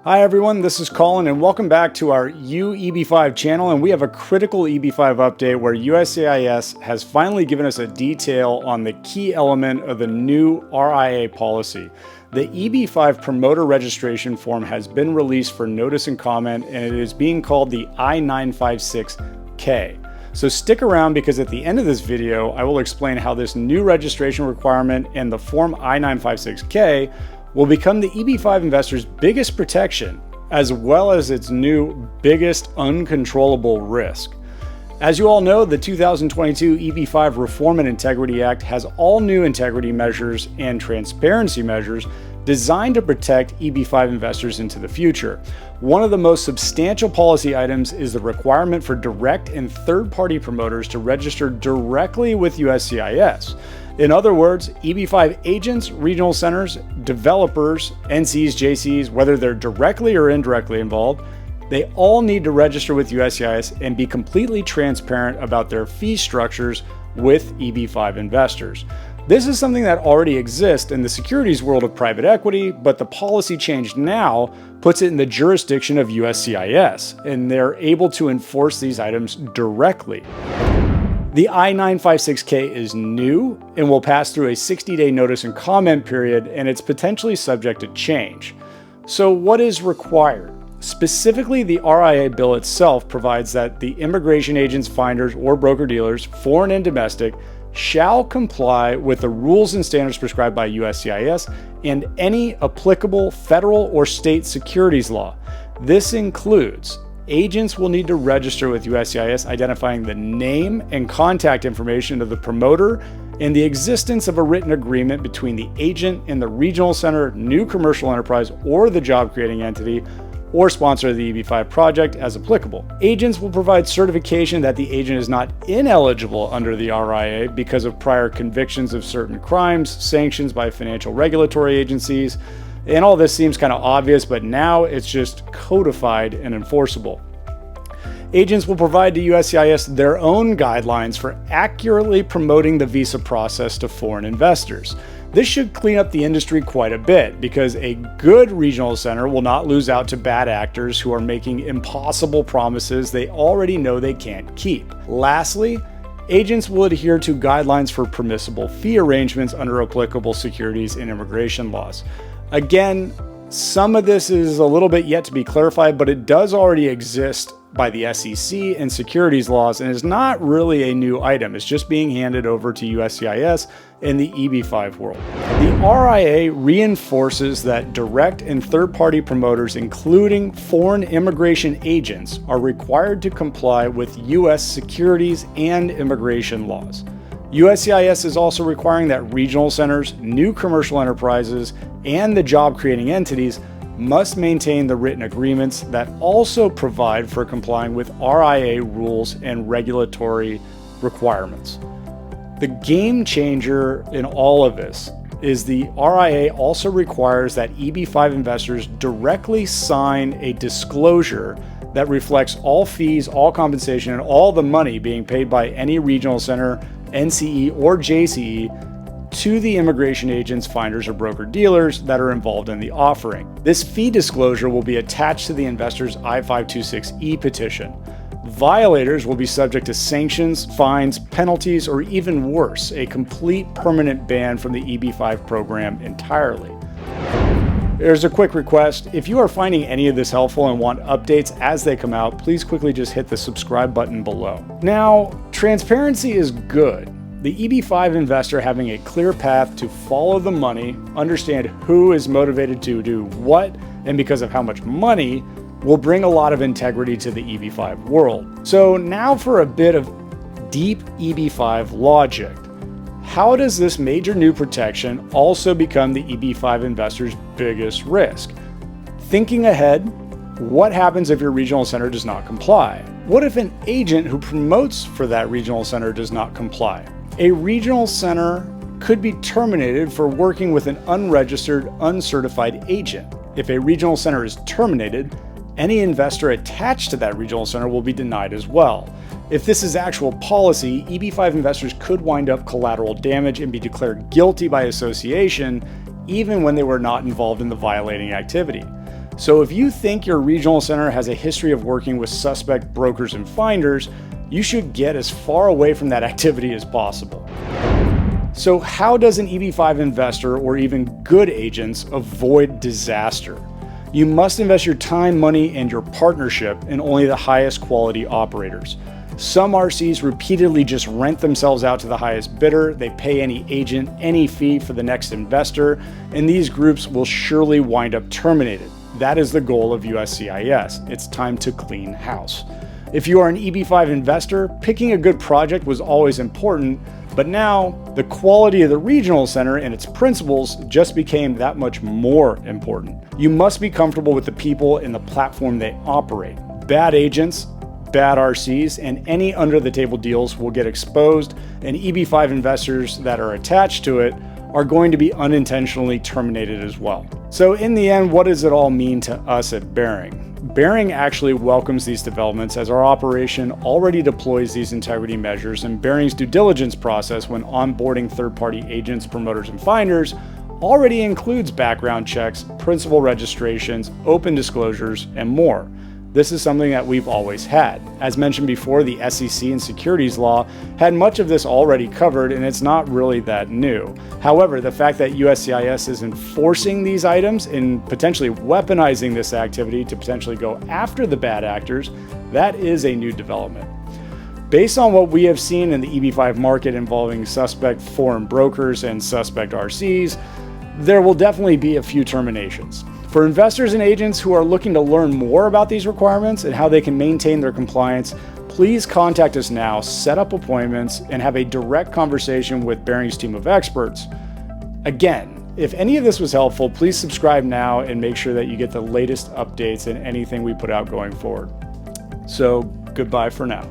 Hi everyone, this is Colin and welcome back to our EB-5 channel, and we have a critical EB-5 update where USCIS has finally given us a detail on the key element of the new RIA policy. The EB-5 promoter registration form has been released for notice and comment, and it is being called the I-956K. So stick around because at the end of this video, I will explain how this new registration requirement and the form I-956K will become the EB-5 investor's biggest protection, as well as its new biggest uncontrollable risk. As you all know, the 2022 EB-5 Reform and Integrity Act has all new integrity measures and transparency measures designed to protect EB-5 investors into the future. One of the most substantial policy items is the requirement for direct and third-party promoters to register directly with USCIS. In other words, EB-5 agents, regional centers, developers, NCs, JCs, whether they're directly or indirectly involved, they all need to register with USCIS and be completely transparent about their fee structures with EB-5 investors. This is something that already exists in the securities world of private equity, but the policy change now puts it in the jurisdiction of USCIS, and they're able to enforce these items directly. The I-956K is new and will pass through a 60-day notice and comment period, and it's potentially subject to change. So what is required? Specifically, the RIA bill itself provides that the immigration agents, finders, or broker-dealers, foreign and domestic, shall comply with the rules and standards prescribed by USCIS and any applicable federal or state securities law. This includes agents will need to register with USCIS identifying the name and contact information of the promoter and the existence of a written agreement between the agent and the regional center, new commercial enterprise, or the job-creating entity or sponsor of the EB-5 project as applicable. Agents will provide certification that the agent is not ineligible under the RIA because of prior convictions of certain crimes, sanctions by financial regulatory agencies, and all this seems kind of obvious, but now it's just codified and enforceable. Agents will provide to USCIS their own guidelines for accurately promoting the visa process to foreign investors. This should clean up the industry quite a bit because a good regional center will not lose out to bad actors who are making impossible promises they already know they can't keep. Lastly, agents will adhere to guidelines for permissible fee arrangements under applicable securities and immigration laws. Again, some of this is a little bit yet to be clarified, but it does already exist by the SEC and securities laws and is not really a new item. It's just being handed over to USCIS in the EB-5 world. The RIA reinforces that direct and third-party promoters, including foreign immigration agents, are required to comply with U.S. securities and immigration laws. USCIS is also requiring that regional centers, new commercial enterprises, and the job-creating entities must maintain the written agreements that also provide for complying with RIA rules and regulatory requirements. The game changer in all of this is the RIA also requires that EB-5 investors directly sign a disclosure that reflects all fees, all compensation, and all the money being paid by any regional center, NCE, or JCE to the immigration agents, finders, or broker-dealers that are involved in the offering. This fee disclosure will be attached to the investor's I-526E petition. Violators will be subject to sanctions, fines, penalties, or even worse, a complete permanent ban from the EB-5 program entirely. There's a quick request. If you are finding any of this helpful and want updates as they come out, please quickly just hit the subscribe button below. Now, transparency is good. The EB-5 investor having a clear path to follow the money, understand who is motivated to do what, and because of how much money, will bring a lot of integrity to the EB-5 world. So now for a bit of deep EB-5 logic. How does this major new protection also become the EB-5 investor's biggest risk? Thinking ahead, what happens if your regional center does not comply? What if an agent who promotes for that regional center does not comply? A regional center could be terminated for working with an unregistered, uncertified agent. If a regional center is terminated, any investor attached to that regional center will be denied as well. If this is actual policy, EB-5 investors could wind up collateral damage and be declared guilty by association, even when they were not involved in the violating activity. So if you think your regional center has a history of working with suspect brokers and finders, you should get as far away from that activity as possible. So how does an EB-5 investor or even good agents avoid disaster? You must invest your time, money, and your partnership in only the highest quality operators. Some RCs repeatedly just rent themselves out to the highest bidder. They pay any agent any fee for the next investor, and these groups will surely wind up terminated. That is the goal of USCIS. It's time to clean house. If you are an EB-5 investor, picking a good project was always important, but now the quality of the regional center and its principles just became that much more important. You must be comfortable with the people and the platform they operate. Bad agents, bad RCs, and any under-the-table deals will get exposed, and EB-5 investors that are attached to it are going to be unintentionally terminated as well. So in the end, what does it all mean to us at Behring? Behring actually welcomes these developments as our operation already deploys these integrity measures, and Behring's due diligence process when onboarding third-party agents, promoters, and finders already includes background checks, principal registrations, open disclosures, and more. This is something that we've always had. As mentioned before, the SEC and securities law had much of this already covered, and it's not really that new. However, the fact that USCIS is enforcing these items and potentially weaponizing this activity to potentially go after the bad actors, that is a new development. Based on what we have seen in the EB-5 market involving suspect foreign brokers and suspect RCs, there will definitely be a few terminations. For investors and agents who are looking to learn more about these requirements and how they can maintain their compliance, please contact us now, set up appointments, and have a direct conversation with Behring's team of experts. Again, if any of this was helpful, please subscribe now and make sure that you get the latest updates and anything we put out going forward. So, goodbye for now.